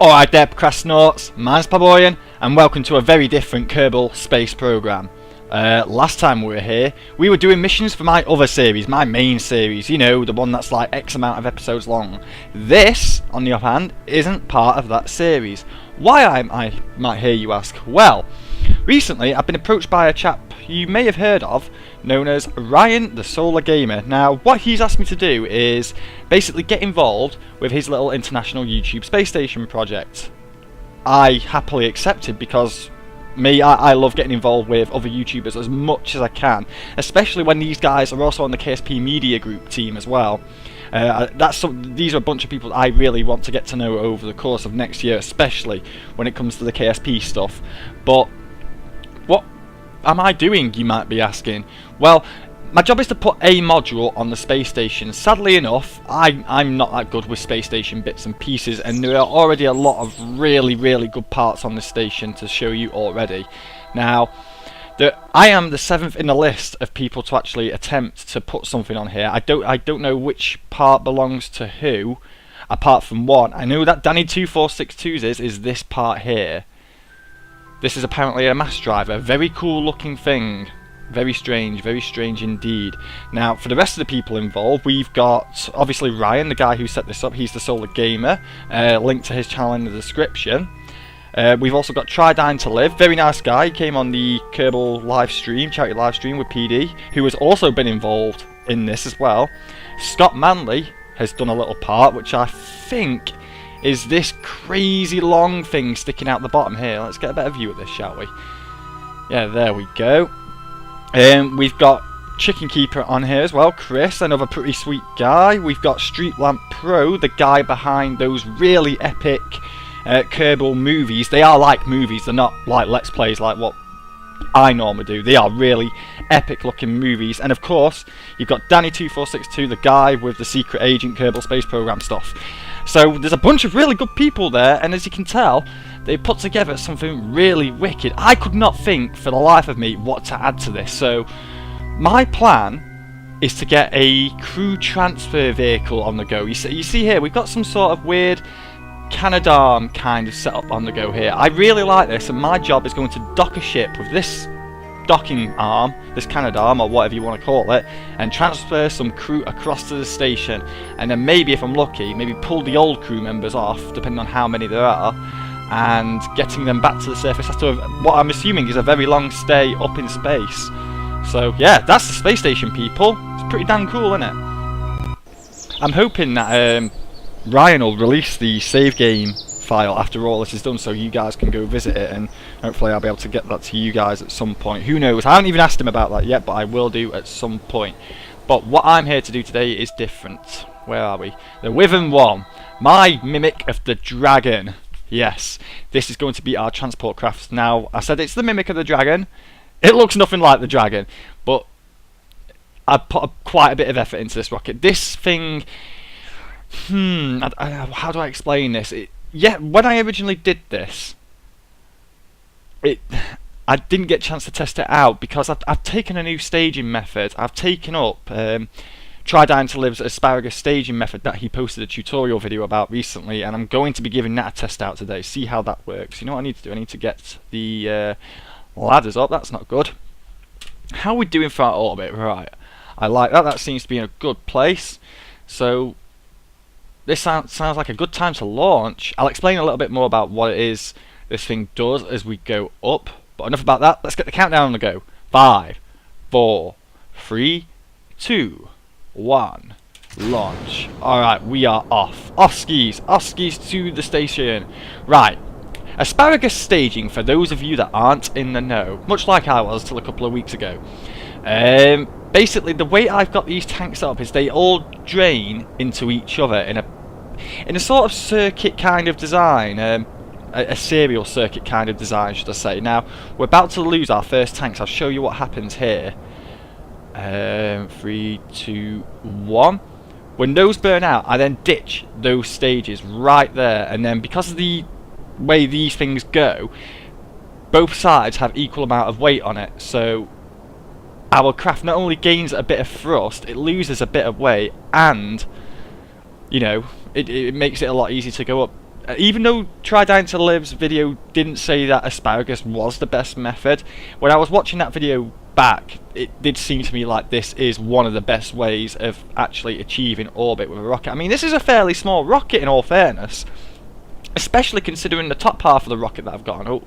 Alright there, Procrastinauts, mine's Pleborian, and welcome to a very different Kerbal space program. Last time we were here, we were doing missions for my other series, my main series, you know, the one that's like X amount of episodes long. This, on the other hand, isn't part of that series. Why, I might hear you ask? Well, recently I've been approached by a chap you may have heard of, known as Ryan the Solar Gamer. Now, what he's asked me to do is basically get involved with his little international YouTube space station project. I happily accepted because I love getting involved with other YouTubers as much as I can, especially when these guys are also on the KSP Media Group team as well. These are a bunch of people that I really want to get to know over the course of next year, especially when it comes to the KSP stuff. But what am I doing, you might be asking? Well, my job is to put a module on the space station. Sadly enough, I'm not that good with space station bits and pieces, and there are already a lot of really good parts on the station to show you already. Now, I am the 7th in the list of people to actually attempt to put something on here. I don't know which part belongs to who, apart from one. I know that Danny2462's is this part here. This is apparently a mass driver, very cool looking thing. Very strange indeed. Now, for the rest of the people involved, we've got obviously Ryan, the guy who set this up. He's the Solar Gamer. Link to his channel in the description. We've also got Tridine to Live, very nice guy. He came on the Kerbal live stream, charity live stream with PD, who has also been involved in this as well. Scott Manley has done a little part, which I think is this crazy long thing sticking out the bottom here. Let's get a better view of this, shall we? Yeah, there we go. We've got Chicken Keeper on here as well, Chris, another pretty sweet guy. We've got Street Lamp Pro, the guy behind those really epic Kerbal movies. They are like movies, they're not like Let's Plays like what I normally do. They are really epic looking movies. And of course, you've got Danny2462, the guy with the Secret Agent Kerbal Space Program stuff. So there's a bunch of really good people there, and as you can tell, they put together something really wicked. I could not think for the life of me what to add to this. So my plan is to get a crew transfer vehicle on the go. You see here, we've got some sort of weird Canadarm kind of setup on the go here. I really like this, and my job is going to dock a ship with this docking arm, this Canadarm or whatever you want to call it, and transfer some crew across to the station, and then maybe, if I'm lucky, maybe pull the old crew members off, depending on how many there are, and getting them back to the surface after what I'm assuming is a very long stay up in space. So yeah, that's the space station, people. It's pretty damn cool, isn't it? I'm hoping that Ryan will release the save game file after all this is done, so you guys can go visit it, and hopefully I'll be able to get that to you guys at some point. Who knows? I haven't even asked him about that yet, but I will do at some point. But what I'm here to do today is different. Where are we? The Wyvern 1, my Mimic of the Dragon. Yes, this is going to be our transport craft. Now, I said it's the Mimic of the Dragon. It looks nothing like the Dragon, but I put quite a bit of effort into this rocket. This thing, how do I explain this? Yeah, when I originally did this, I didn't get a chance to test it out because I've taken a new staging method. I've taken up Tridine to Live's asparagus staging method that he posted a tutorial video about recently, and I'm going to be giving that a test out today, see how that works. You know what I need to do? I need to get the ladders up. That's not good. How are we doing for our orbit? Right, I like that. That seems to be in a good place. So this sounds like a good time to launch. I'll explain a little bit more about what it is this thing does as we go up, but enough about that. Let's get the countdown on the go. 5, 4, 3, 2, 1, launch. Alright, we are off. Off skis to the station. Right, asparagus staging, for those of you that aren't in the know, much like I was till a couple of weeks ago. Basically, the way I've got these tanks set up is they all drain into each other in a sort of circuit kind of design, a serial circuit kind of design, should I say. Now, we're about to lose our first tanks. I'll show you what happens here. 3, 2, 1. When those burn out, I then ditch those stages right there, and then because of the way these things go, both sides have equal amount of weight on it, so our craft not only gains a bit of thrust, it loses a bit of weight, and you know, it makes it a lot easier to go up. even though Try Dying to Live's video didn't say that asparagus was the best method, when I was watching that video back, it did seem to me like this is one of the best ways of actually achieving orbit with a rocket. I mean, this is a fairly small rocket in all fairness, especially considering the top half of the rocket that I've got on. Oh,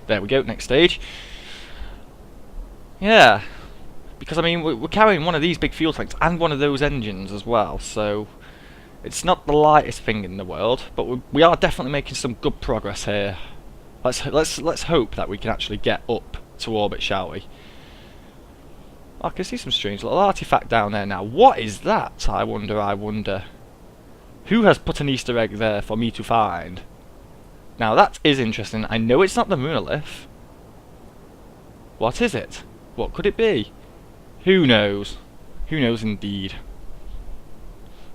there we go, next stage. Yeah, because I mean, we're carrying one of these big fuel tanks and one of those engines as well, so it's not the lightest thing in the world, but we are definitely making some good progress here. Let's hope that we can actually get up to orbit, shall we? Oh, I can see some strange little artifact down there now. What is that? I wonder. Who has put an Easter egg there for me to find? Now that is interesting. I know it's not the monolith. What is it? What could it be? Who knows? Who knows indeed.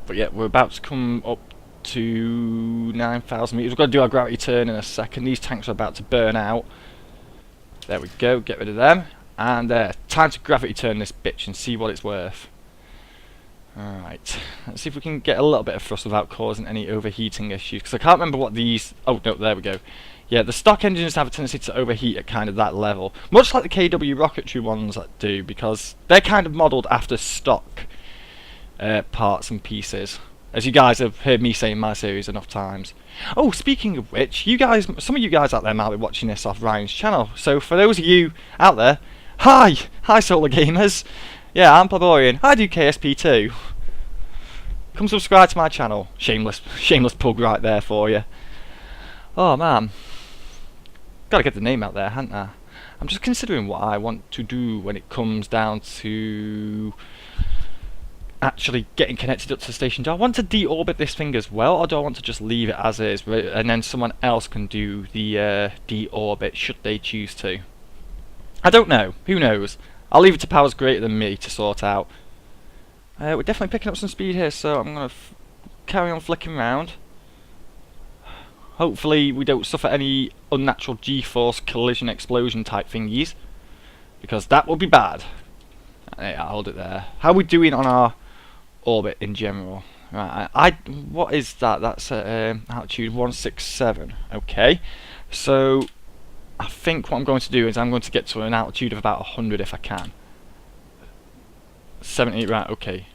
But yeah, we're about to come up to 9,000 meters. We've got to do our gravity turn in a second. These tanks are about to burn out. There we go, get rid of them. And time to gravity turn this bitch and see what it's worth. Alright, let's see if we can get a little bit of thrust without causing any overheating issues. Because I can't remember what these... Oh, no, there we go. Yeah, the stock engines have a tendency to overheat at kind of that level. Much like the KW rocketry ones that do, because they're kind of modelled after stock parts and pieces. As you guys have heard me say in my series enough times. Oh, speaking of which, you guys, some of you guys out there might be watching this off Ryan's channel. So for those of you out there, hi Solar Gamers. Yeah, I'm Pleborian. I do KSP too. Come subscribe to my channel. Shameless plug right there for you. Oh man, gotta get the name out there, hadn't I? I'm just considering what I want to do when it comes down to actually getting connected up to the station. Do I want to deorbit this thing as well, or do I want to just leave it as is, and then someone else can do the deorbit should they choose to? I don't know. Who knows? I'll leave it to powers greater than me to sort out. We're definitely picking up some speed here, so I'm going to carry on flicking around. Hopefully we don't suffer any unnatural G-force collision explosion type thingies, because that would be bad. Yeah, I'll hold it there. How are we doing on our orbit in general? Right, what is that? That's at altitude 167. Okay, so I think what I'm going to do is I'm going to get to an altitude of about 100 if I can. 70, right, okay.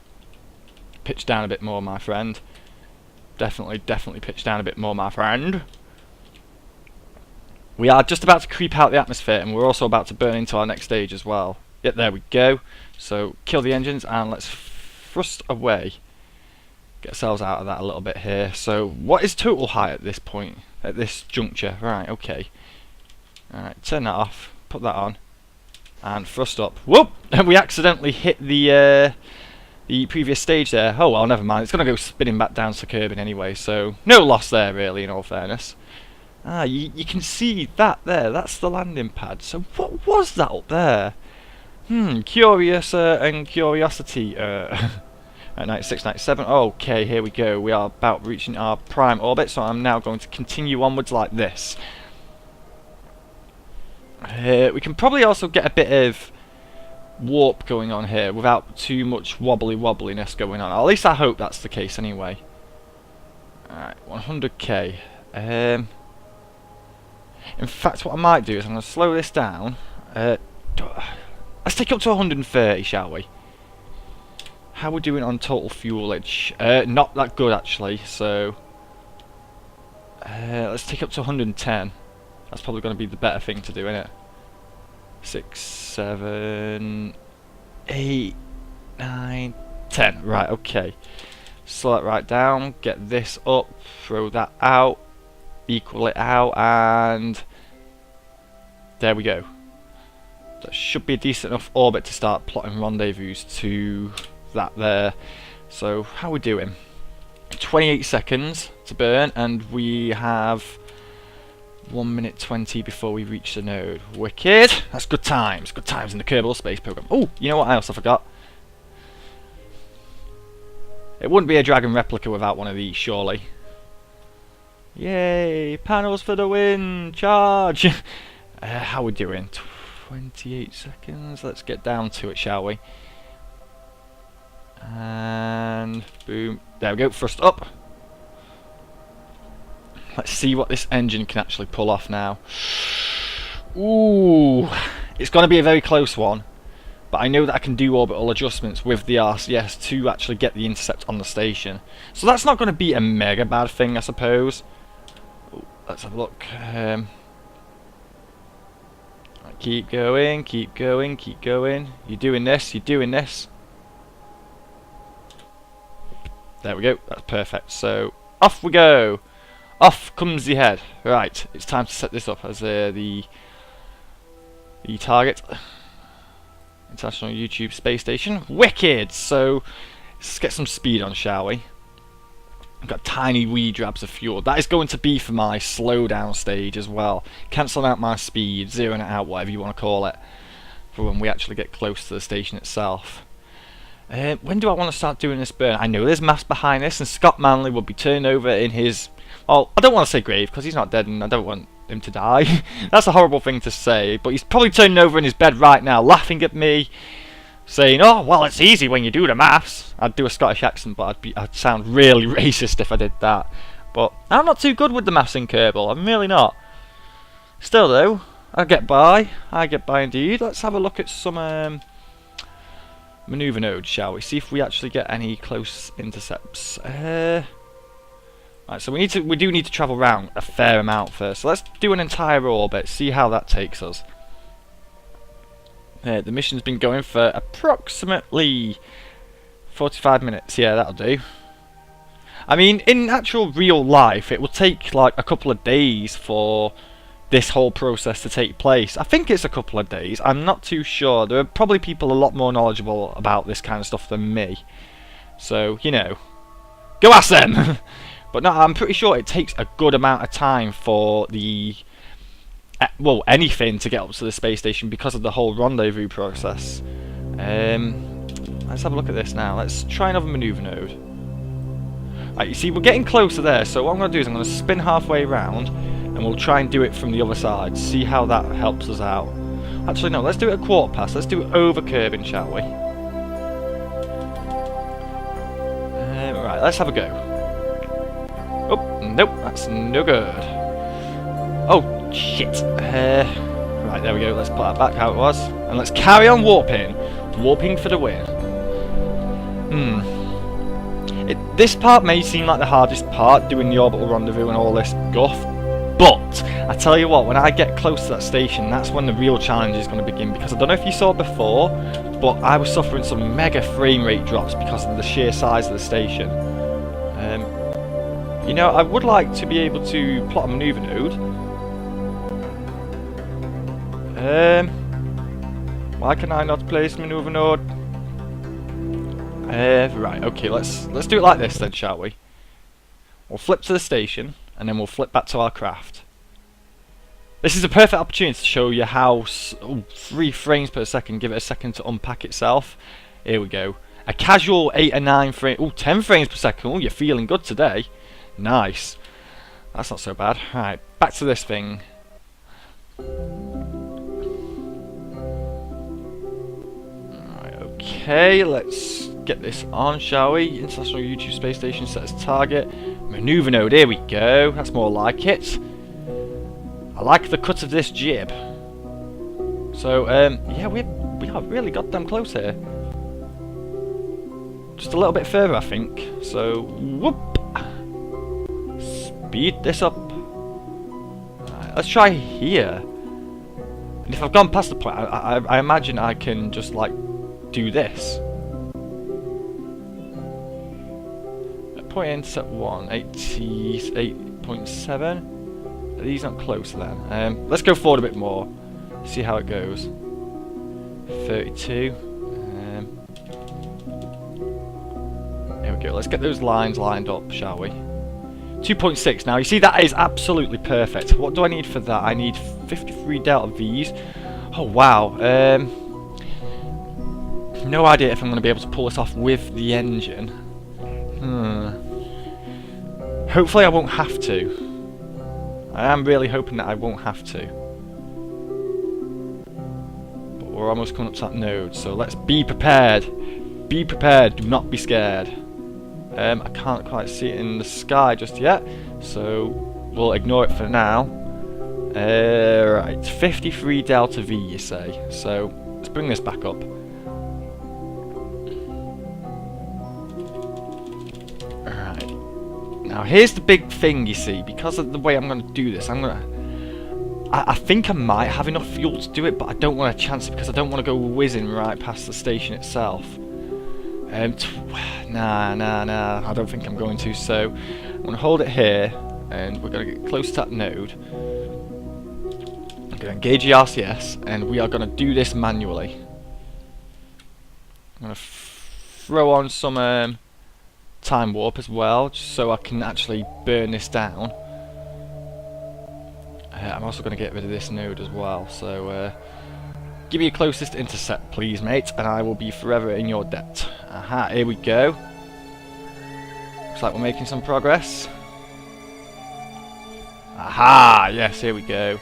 Pitch down a bit more, my friend. Definitely pitch down a bit more, my friend. We are just about to creep out the atmosphere, and we're also about to burn into our next stage as well. Yep, there we go. So, kill the engines, and let's thrust away. Get ourselves out of that a little bit here. So, what is total height at this point? At this juncture? Right, okay. Alright, turn that off. Put that on. And thrust up. Whoop! And we accidentally hit the previous stage there. Oh well, never mind. It's going to go spinning back down to Kerbal anyway, so no loss there really, in all fairness. Ah, you can see that there. That's the landing pad. So what was that up there? Curious and curiosity. At 96, 97. Okay, here we go. We are about reaching our prime orbit, so I'm now going to continue onwards like this. We can probably also get a bit of warp going on here without too much wobbliness going on. At least I hope that's the case anyway. Alright, 100k. In fact, what I might do is I'm going to slow this down. Let's take it up to 130, shall we? How are we doing on total fuelage? Not that good actually, so let's take it up to 110. That's probably going to be the better thing to do, isn't it? 6, 7, 8, 9, 10. Right, okay. Slow that right down. Get this up. Throw that out. Equal it out. And there we go. That should be a decent enough orbit to start plotting rendezvous to that there. So, how are we doing? 28 seconds to burn. And we have 1 minute 20 before we reach the node. Wicked! That's good times. Good times in the Kerbal space program. Oh, you know what I also forgot? It wouldn't be a Dragon replica without one of these, surely. Yay! Panels for the win! Charge! How are we doing? 28 seconds. Let's get down to it, shall we? And boom. There we go. Thrust up. Let's see what this engine can actually pull off now. Ooh, it's going to be a very close one, but I know that I can do orbital adjustments with the RCS to actually get the intercept on the station. So that's not going to be a mega bad thing, I suppose. Ooh, let's have a look. Keep going, keep going, keep going. You're doing this, you're doing this. There we go, that's perfect. So, off we go. Off comes the head. Right, it's time to set this up as the target. International YouTube Space Station. Wicked! So, let's get some speed on, shall we? I've got tiny wee drabs of fuel. That is going to be for my slowdown stage as well. Cancelling out my speed, zeroing it out, whatever you want to call it, for when we actually get close to the station itself. When do I want to start doing this burn? I know there's maths behind this, and Scott Manley will be turned over in his... Well, I don't want to say grave, because he's not dead, and I don't want him to die. That's a horrible thing to say, but he's probably turning over in his bed right now, laughing at me, saying, "Oh, well, it's easy when you do the maths." I'd do a Scottish accent, but I'd sound really racist if I did that. But I'm not too good with the maths in Kerbal. I'm really not. Still, though, I get by. I get by indeed. Let's have a look at some maneuver nodes, shall we? See if we actually get any close intercepts. Right, so we do need to travel around a fair amount first. So let's do an entire orbit. See how that takes us. The mission's been going for approximately 45 minutes. Yeah, that'll do. I mean, in actual real life, it will take like a couple of days for this whole process to take place. I think it's a couple of days. I'm not too sure. There are probably people a lot more knowledgeable about this kind of stuff than me. So, you know, go ask them! But no, I'm pretty sure it takes a good amount of time for the... well, anything to get up to the space station because of the whole rendezvous process. Let's have a look at this now. Let's try another maneuver node. Right, you see, we're getting closer there, so what I'm going to do is I'm going to spin halfway around, and we'll try and do it from the other side, see how that helps us out. Actually, no, let's do it a quarter pass. Let's do it over curving, shall we? Right, let's have a go. Oh, nope, that's no good. Oh, shit. Right, there we go. Let's put that back how it was. And let's carry on warping. Warping for the win. This part may seem like the hardest part, doing the orbital rendezvous and all this guff. But, I tell you what, when I get close to that station, that's when the real challenge is going to begin. Because I don't know if you saw before, but I was suffering some mega frame rate drops because of the sheer size of the station. You know, I would like to be able to plot a maneuver node. Why can I not place maneuver node? Right, okay, let's do it like this then, shall we? We'll flip to the station, and then we'll flip back to our craft. This is a perfect opportunity to show you how 3 frames per second, give it a second to unpack itself. Here we go. A casual 8 or 9 frames, 10 frames per second. Oh, you're feeling good today. Nice. That's not so bad. Right, back to this thing. Right, okay, let's get this on, shall we? International YouTube Space Station set as target. Maneuver node, here we go. That's more like it. I like the cut of this jib. So, yeah, we are really goddamn close here. Just a little bit further, I think. So, whoop. Speed this up. Right, let's try here. And if I've gone past the point, I imagine I can just, like, do this. Point intercept 1, 88.7. Are these not close then? Let's go forward a bit more. See how it goes. 32. There we go. Let's get those lines lined up, shall we? 2.6. Now, you see that is absolutely perfect. What do I need for that? I need 53 delta V's. Oh, wow. No idea if I'm going to be able to pull this off with the engine. Hopefully I won't have to. I am really hoping that I won't have to. But we're almost coming up to that node, so let's be prepared. Be prepared, do not be scared. I can't quite see it in the sky just yet, so we'll ignore it for now. Right, 53 delta V you say, so let's bring this back up. Alright, now here's the big thing you see, because of the way I'm going to do this, I think I might have enough fuel to do it, but I don't want to chance it because I don't want to go whizzing right past the station itself. Nah, I don't think I'm going to, so I'm going to hold it here, and we're going to get close to that node. I'm going to engage the RCS, and we are going to do this manually. I'm going to throw on some time warp as well, just so I can actually burn this down. I'm also going to get rid of this node as well, so give me your closest intercept please mate, and I will be forever in your debt. Aha, here we go. Looks like we're making some progress. Aha, yes, here we go.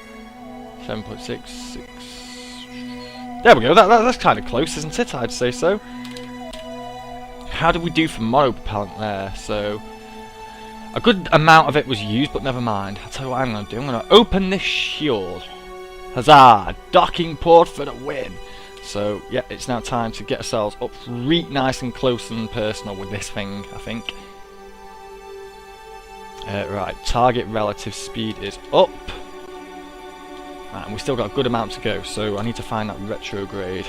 7.66. There we go, that's kind of close, isn't it? I'd say so. How did we do for monopropellant there? So, a good amount of it was used, but never mind. I'll tell you what I'm going to do. I'm going to open this shield. Huzzah! Docking port for the win! So, yeah, it's now time to get ourselves up real nice and close and personal with this thing, I think. Right, target relative speed is up. Right, and we still got a good amount to go, so I need to find that retrograde.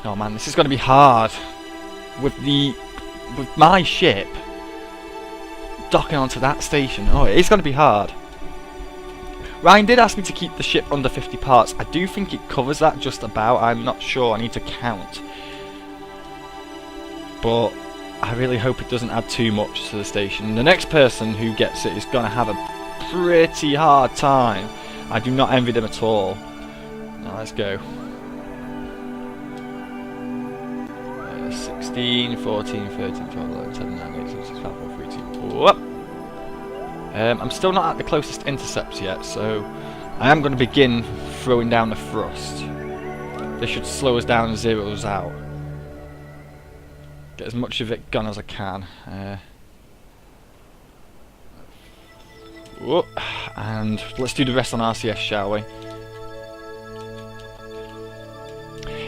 Oh man, this is going to be hard. With my ship docking onto that station. Oh, it's going to be hard. Ryan did ask me to keep the ship under 50 parts. I do think it covers that just about. I'm not sure. I need to count. But I really hope it doesn't add too much to the station. The next person who gets it is going to have a pretty hard time. I do not envy them at all. Now let's go. 16, 14, 13, 12, 11, 10, 9, 8, 7, 6, 5, 4, 3, 2, 1. I'm still not at the closest intercepts yet, so I am going to begin throwing down the thrust. This should slow us down and zero us out. Get as much of it gone as I can. And let's do the rest on RCS, shall we?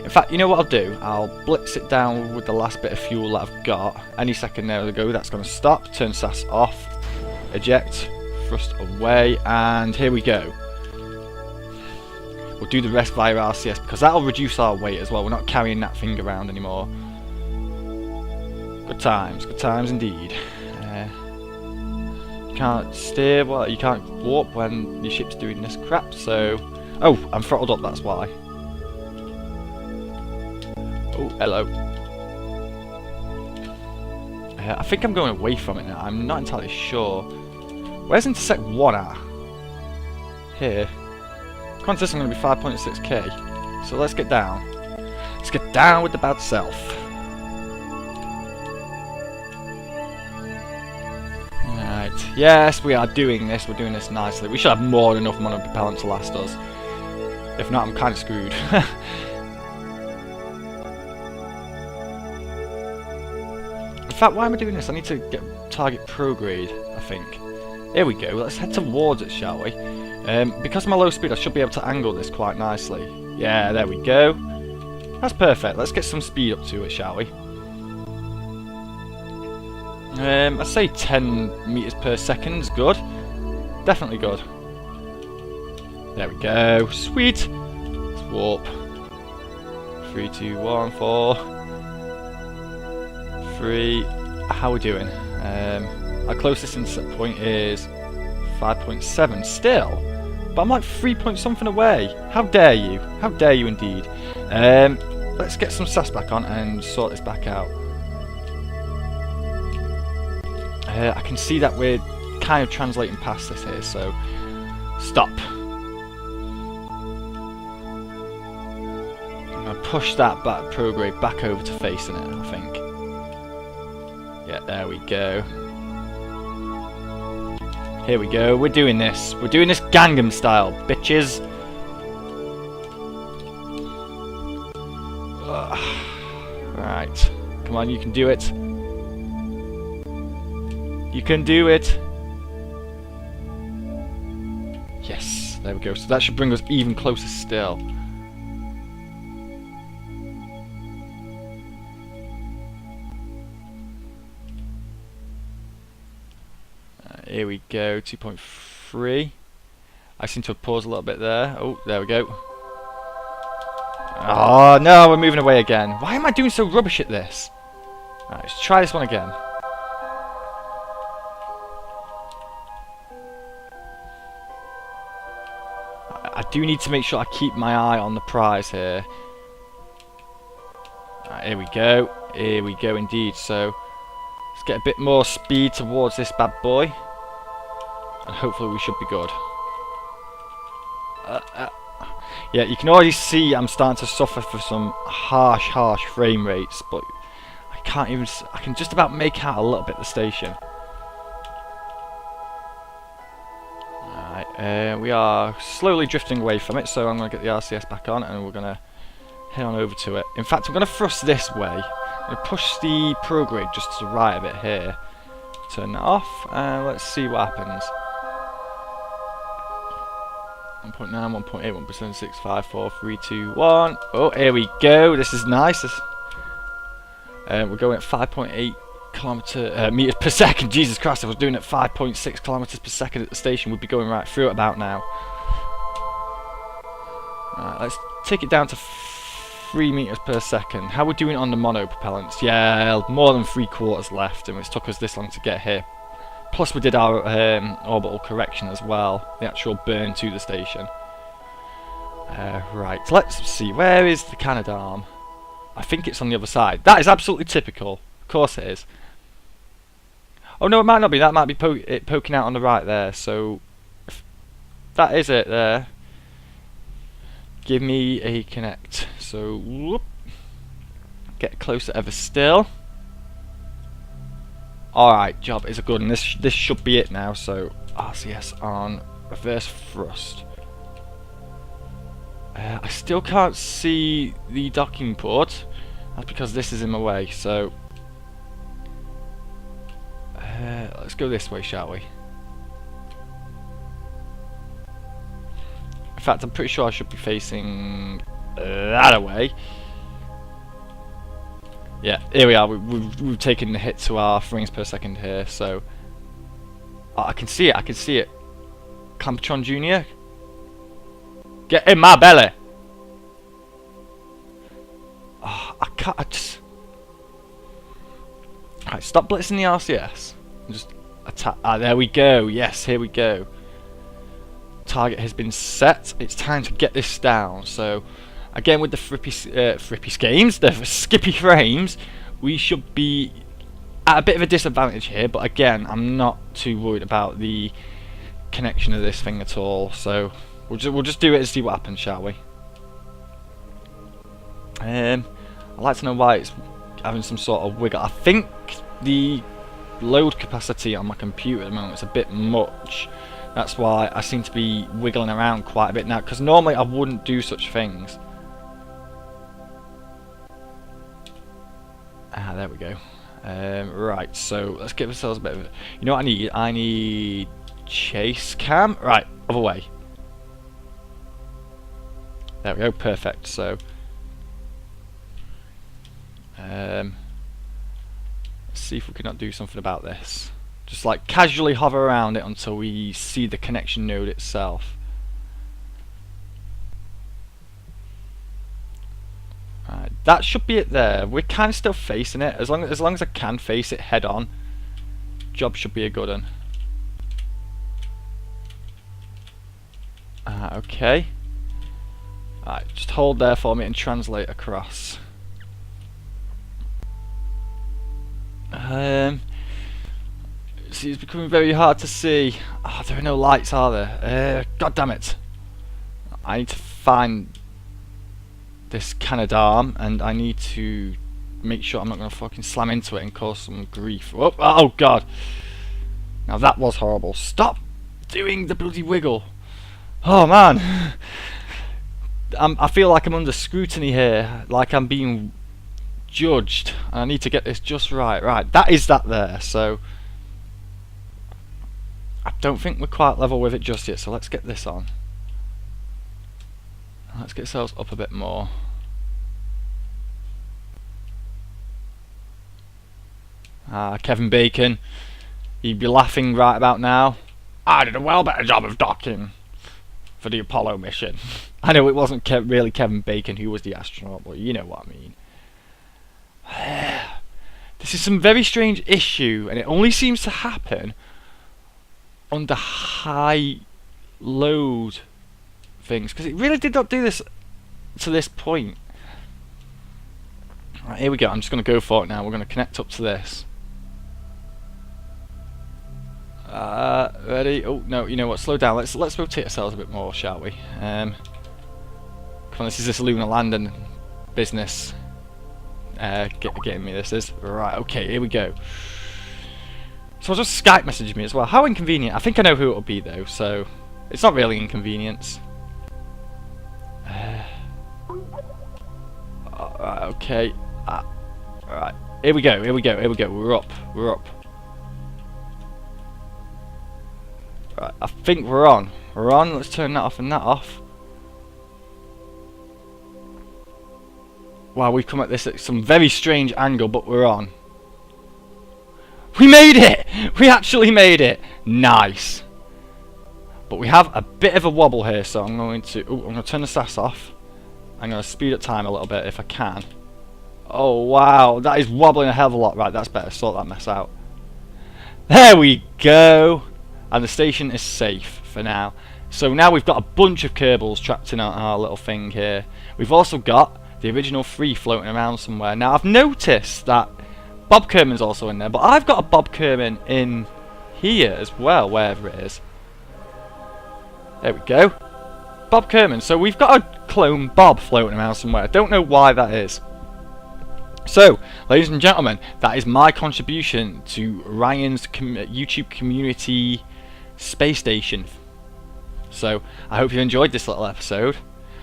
In fact, you know what I'll do? I'll blitz it down with the last bit of fuel that I've got. Any second there we go, that's going to stop. Turn SAS off. Eject. Thrust away. And here we go. We'll do the rest via RCS because that'll reduce our weight as well. We're not carrying that thing around anymore. Good times indeed. You can't steer, well, you can't warp when your ship's doing this crap, so... Oh, I'm throttled up, that's why. Oh, hello. I think I'm going away from it now. I'm not entirely sure. Where's intersect 1 at? Here. Contest is going to be 5.6k. So let's get down. Let's get down with the bad self. Alright. Yes, we are doing this. We're doing this nicely. We should have more than enough monopropellant to last us. If not, I'm kind of screwed. In fact, why am I doing this? I need to get target prograde, I think. Here we go. Let's head towards it, shall we? Because of my low speed, I should be able to angle this quite nicely. Yeah, there we go. That's perfect. Let's get some speed up to it, shall we? I'd say 10 meters per second is good. Definitely good. There we go. Sweet. Let's warp. 3, 2, 1, 4. 3. How are we doing? Our closest intercept point is 5.7 still, but I'm like 3 point something away. How dare you? How dare you indeed? Let's get some SAS back on and sort this back out. I can see that we're kind of translating past this here, so stop. I'm going to push that back prograde back over to facing it, I think. Yeah, there we go. Here we go. We're doing this. We're doing this Gangnam style, bitches. Right. Come on, you can do it. You can do it. Yes, there we go. So that should bring us even closer still. Here we go, 2.3. I seem to have paused a little bit there. Oh, there we go. Oh no, we're moving away again. Why am I doing so rubbish at this? Right, let's try this one again. I do need to make sure I keep my eye on the prize here. Right, here we go. Here we go indeed. So let's get a bit more speed towards this bad boy. And hopefully we should be good. Yeah, you can already see I'm starting to suffer for some harsh frame rates, but I can't even. I can just about make out a little bit of the station. Alright, we are slowly drifting away from it, so I'm going to get the RCS back on and we're going to head on over to it. In fact, I'm going to thrust this way. I'm going to push the prograde just to the right a bit here. Turn that off, and let's see what happens. 1.9, 1.8, 1%, 6, 5, 4, 3, 2, 1. Oh, here we go. This is nice. We're going at 5.8 meters per second. Jesus Christ, if I was doing it at 5.6 kilometers per second at the station, we'd be going right through it about now. Alright, let's take it down to 3 meters per second. How are we doing on the mono propellants? Yeah, more than 3/4 left, and it's took us this long to get here. Plus we did our orbital correction as well, the actual burn to the station. Right, let's see, where is the Canadarm? I think it's on the other side. That is absolutely typical. Of course it is. Oh no, it might not be. That might be poking out on the right there. So if that is it there. Give me a connect. So whoop, get closer ever still. Alright, job is a good one. This should be it now. So RCS on, reverse thrust. I still can't see the docking port. That's because this is in my way. So let's go this way, shall we? In fact, I'm pretty sure I should be facing that way. Yeah, here we are. We've taken the hit to our frames per second here. So I can see it. I can see it. Clampetron Jr. Get in my belly. Oh, I can't. I just. Alright, stop blitzing the RCS. And just attack. Ah, there we go. Yes, here we go. Target has been set. It's time to get this down. So, again, with the frippy schemes, the skippy frames, we should be at a bit of a disadvantage here. But again, I'm not too worried about the connection of this thing at all. So we'll just do it and see what happens, shall we? I'd like to know why it's having some sort of wiggle. I think the load capacity on my computer at the moment is a bit much. That's why I seem to be wiggling around quite a bit now, because normally I wouldn't do such things. Ah, there we go. Right, so let's give ourselves a bit of a... You know what I need? I need chase cam. Right, other way. There we go, perfect. So let's see if we cannot do something about this. Just like casually hover around it until we see the connection node itself. Right, that should be it there. We're kind of still facing it. As long as I can face it head on, job should be a good one. Okay. Alright, just hold there for me and translate across. See, it's becoming very hard to see. Oh, there are no lights, are there? God damn it! I need to find this Canadarm, and I need to make sure I'm not going to fucking slam into it and cause some grief. Oh, oh god! Now that was horrible. Stop doing the bloody wiggle. Oh man, I feel like I'm under scrutiny here, like I'm being judged. I need to get this just right. Right, that is that there. So I don't think we're quite level with it just yet, so let's get this on. Let's get ourselves up a bit more. Kevin Bacon, you'd be laughing right about now. I did a well better job of docking for the Apollo mission. I know it wasn't really Kevin Bacon who was the astronaut, but you know what I mean. This is some very strange issue, and it only seems to happen under high load things, because it really did not do this to this point. Right, here we go. I'm just going to go for it now. We're going to connect up to this. Ready? Oh no, you know what? Slow down. Let's rotate ourselves a bit more, shall we? Come on, this lunar landing business. Getting me. This is right. Okay, here we go. So just Skype messaged me as well. How inconvenient. I think I know who it'll be though, so it's not really inconvenience. Alright, okay. Alright, here we go. We're up. Right, I think we're on. Let's turn that off and that off. Wow, we've come at this at some very strange angle, but we're on. We made it! We actually made it! Nice. But we have a bit of a wobble here, so I'm going to turn the SAS off. I'm going to speed up time a little bit if I can. Oh wow, that is wobbling a hell of a lot. Right, that's better. Sort that mess out. There we go. And the station is safe for now. So now we've got a bunch of Kerbals trapped in our little thing here. We've also got the original 3 floating around somewhere. Now I've noticed that Bob Kerman's also in there, but I've got a Bob Kerman in here as well, wherever it is. There we go. Bob Kerman. So we've got a clone Bob floating around somewhere. I don't know why that is. So, ladies and gentlemen, that is my contribution to Ryan's YouTube community space station. So, I hope you enjoyed this little episode.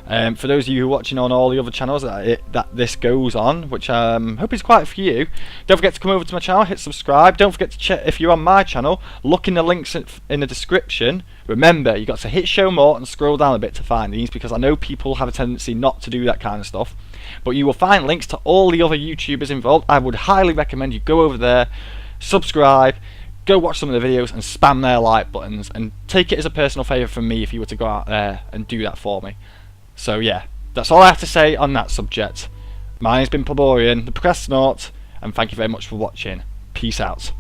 For those of you who are watching on all the other channels that this goes on, which I hope is quite a few, don't forget to come over to my channel, hit subscribe. Don't forget to check if you're on my channel, look in the links in the description. Remember, you got to hit show more and scroll down a bit to find these, because I know people have a tendency not to do that kind of stuff. But you will find links to all the other YouTubers involved. I would highly recommend you go over there, subscribe, go watch some of the videos and spam their like buttons, and take it as a personal favour from me if you were to go out there and do that for me. So yeah, that's all I have to say on that subject. My name's been Pleborian, the Procrastinaut, and thank you very much for watching. Peace out.